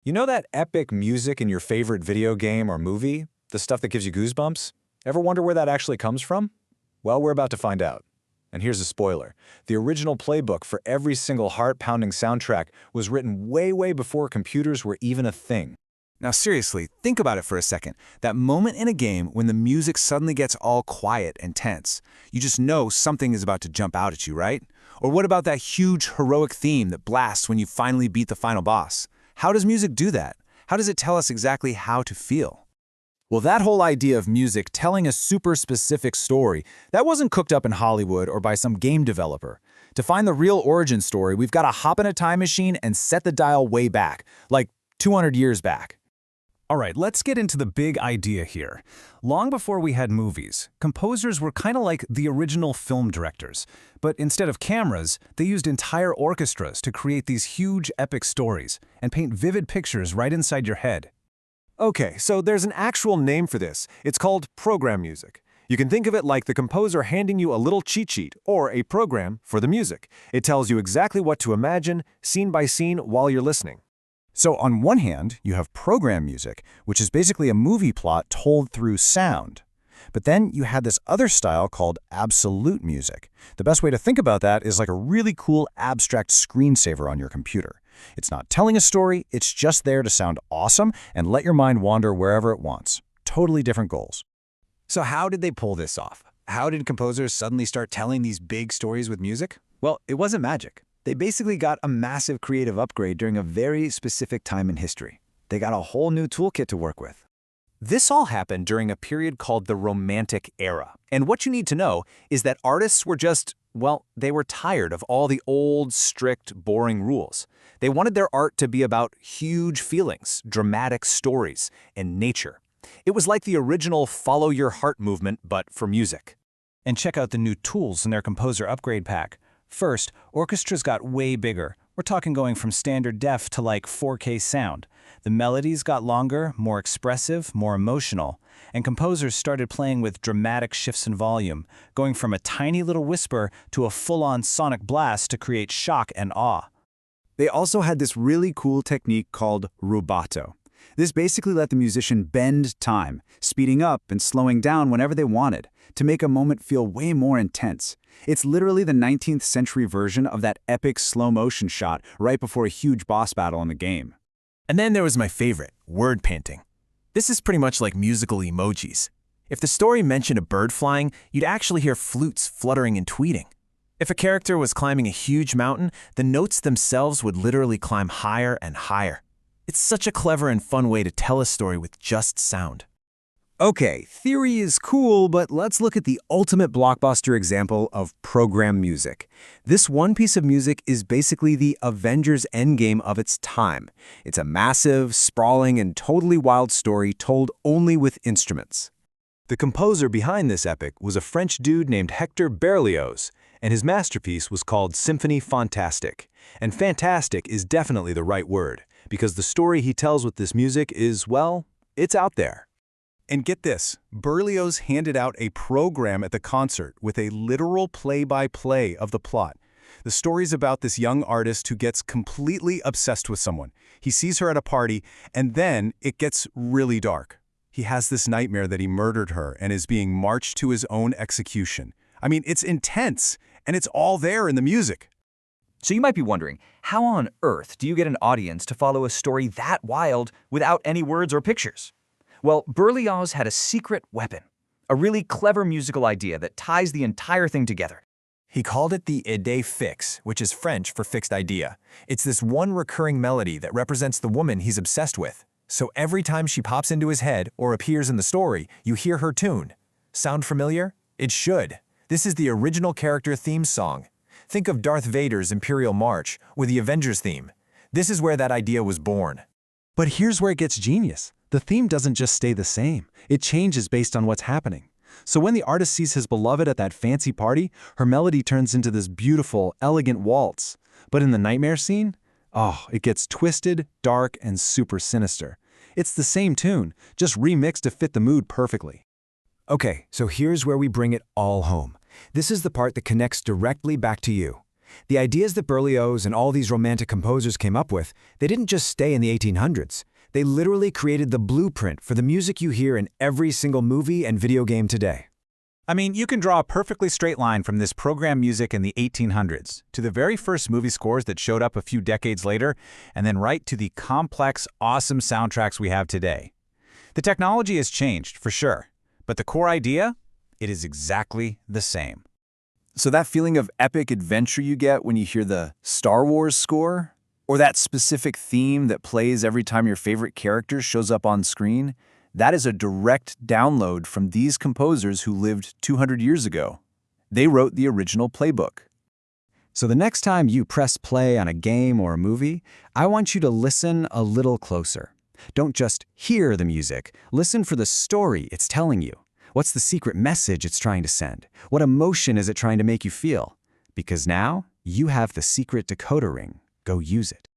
You know that epic music in your favorite video game or movie? The stuff that gives you goosebumps? Ever wonder where that actually comes from? Well, we're about to find out. And here's a spoiler. The original playbook for every single heart-pounding soundtrack was written way before computers were even a thing. Now seriously, think about it for a second. That moment in a game when the music suddenly gets all quiet and tense. You just know something is about to jump out at you, right? Or what about that huge heroic theme that blasts when you finally beat the final boss? How does music do that? How does it tell us exactly how to feel? Well, that whole idea of music telling a super specific story, that wasn't cooked up in Hollywood or by some game developer. To find the real origin story, we've got to hop in a time machine and set the dial way back, like 200 years back. All right, let's get into the big idea here. Long before we had movies, composers were kind of like the original film directors. But instead of cameras, they used entire orchestras to create these huge epic stories and paint vivid pictures right inside your head. Okay, so there's an actual name for this. It's called program music. You can think of it like the composer handing you a little cheat sheet or a program for the music. It tells you exactly what to imagine, scene by scene, while you're listening. So on one hand, you have program music, which is basically a movie plot told through sound. But then you had this other style called absolute music. The best way to think about that is like a really cool abstract screensaver on your computer. It's not telling a story, it's just there to sound awesome and let your mind wander wherever it wants. Totally different goals. So how did they pull this off? How did composers suddenly start telling these big stories with music? Well, it wasn't magic. They basically got a massive creative upgrade during a very specific time in history. They got a whole new toolkit to work with. This all happened during a period called the Romantic Era. And what you need to know is that artists were just, well, they were tired of all the old, strict, boring rules. They wanted their art to be about huge feelings, dramatic stories, and nature. It was like the original Follow Your Heart movement, but for music. And check out the new tools in their Composer Upgrade Pack. First, orchestras got way bigger. We're talking going from standard def to like 4K sound. The melodies got longer, more expressive, more emotional. And composers started playing with dramatic shifts in volume, going from a tiny little whisper to a full-on sonic blast to create shock and awe. They also had this really cool technique called rubato. This basically let the musician bend time, speeding up and slowing down whenever they wanted, to make a moment feel way more intense. It's literally the 19th century version of that epic slow-motion shot right before a huge boss battle in the game. And then there was my favorite, word painting. This is pretty much like musical emojis. If the story mentioned a bird flying, you'd actually hear flutes fluttering and tweeting. If a character was climbing a huge mountain, the notes themselves would literally climb higher and higher. It's such a clever and fun way to tell a story with just sound. Okay, theory is cool, but let's look at the ultimate blockbuster example of program music. This one piece of music is basically the Avengers Endgame of its time. It's a massive, sprawling, and totally wild story told only with instruments. The composer behind this epic was a French dude named Hector Berlioz, and his masterpiece was called Symphonie Fantastique. And fantastic is definitely the right word, because the story he tells with this music is, well, it's out there. And get this, Berlioz handed out a program at the concert with a literal play-by-play of the plot. The story's about this young artist who gets completely obsessed with someone. He sees her at a party, and then it gets really dark. He has this nightmare that he murdered her and is being marched to his own execution. I mean, it's intense, and it's all there in the music. So you might be wondering, how on earth do you get an audience to follow a story that wild without any words or pictures? Well, Berlioz had a secret weapon, a really clever musical idea that ties the entire thing together. He called it the idée fixe, which is French for fixed idea. It's this one recurring melody that represents the woman he's obsessed with. So every time she pops into his head or appears in the story, you hear her tune. Sound familiar? It should. This is the original character theme song. Think of Darth Vader's Imperial March or the Avengers theme. This is where that idea was born. But here's where it gets genius. The theme doesn't just stay the same. It changes based on what's happening. So when the artist sees his beloved at that fancy party, her melody turns into this beautiful, elegant waltz. But in the nightmare scene, it gets twisted, dark, and super sinister. It's the same tune, just remixed to fit the mood perfectly. Okay, so here's where we bring it all home. This is the part that connects directly back to you. The ideas that Berlioz and all these romantic composers came up with, they didn't just stay in the 1800s. They literally created the blueprint for the music you hear in every single movie and video game today. I mean, you can draw a perfectly straight line from this program music in the 1800s to the very first movie scores that showed up a few decades later, and then right to the complex, awesome soundtracks we have today. The technology has changed, for sure, but the core idea, it is exactly the same. So that feeling of epic adventure you get when you hear the Star Wars score, or that specific theme that plays every time your favorite character shows up on screen, that is a direct download from these composers who lived 200 years ago. They wrote the original playbook. So the next time you press play on a game or a movie, I want you to listen a little closer. Don't just hear the music. Listen for the story it's telling you. What's the secret message it's trying to send? What emotion is it trying to make you feel? Because now you have the secret decoder ring. Go use it.